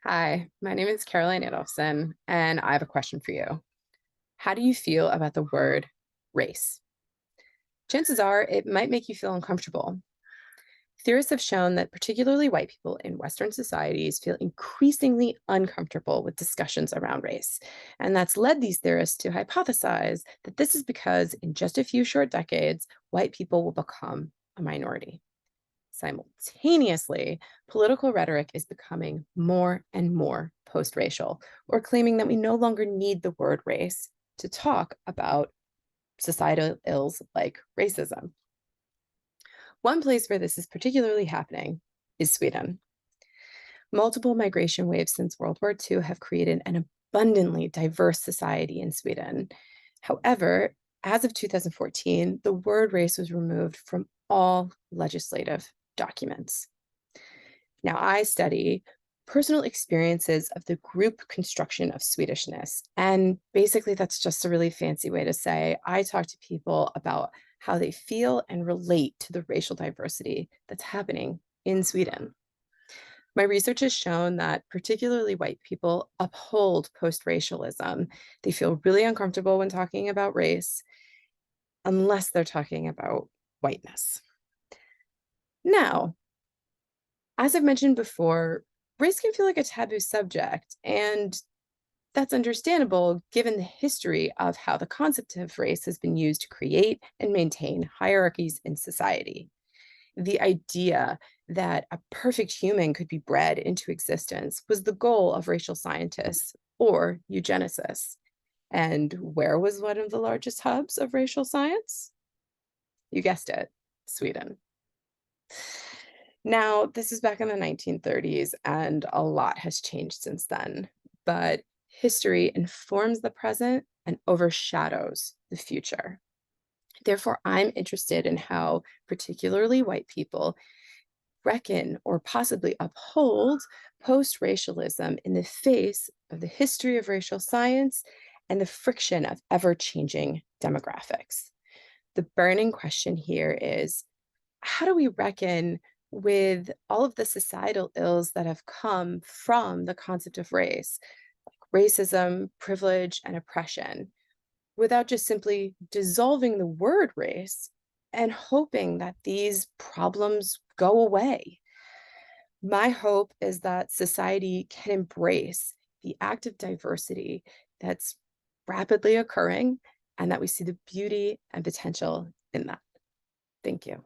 Hi, my name is Caroline Adolfsson, and I have a question for you. How do you feel about the word race? Chances are it might make you feel uncomfortable. Theorists have shown that particularly white people in Western societies feel increasingly uncomfortable with discussions around race. And that's led these theorists to hypothesize that this is because in just a few short decades, white people will become a minority. Simultaneously, political rhetoric is becoming more and more post racial, or claiming that we no longer need the word race to talk about societal ills like racism. One place where this is particularly happening is Sweden. Multiple migration waves since World War II have created an abundantly diverse society in Sweden. However, as of 2014, the word race was removed from all legislative documents. Now, I study personal experiences of the group construction of Swedishness. And basically, that's just a really fancy way to say I talk to people about how they feel and relate to the racial diversity that's happening in Sweden. My research has shown that particularly white people uphold post racialism. They feel really uncomfortable when talking about race, unless they're talking about whiteness. Now, as I've mentioned before, race can feel like a taboo subject, and that's understandable given the history of how the concept of race has been used to create and maintain hierarchies in society. The idea that a perfect human could be bred into existence was the goal of racial scientists or eugenicists. And where was one of the largest hubs of racial science? You guessed it, Sweden. Now, this is back in the 1930s, and a lot has changed since then. But history informs the present and overshadows the future. Therefore, I'm interested in how particularly white people reckon or possibly uphold post racialism in the face of the history of racial science and the friction of ever changing demographics. The burning question here is how do we reckon with all of the societal ills that have come from the concept of race, like racism, privilege, and oppression, without just simply dissolving the word race and hoping that these problems go away? My hope is that society can embrace the active diversity that's rapidly occurring and that we see the beauty and potential in that. Thank you.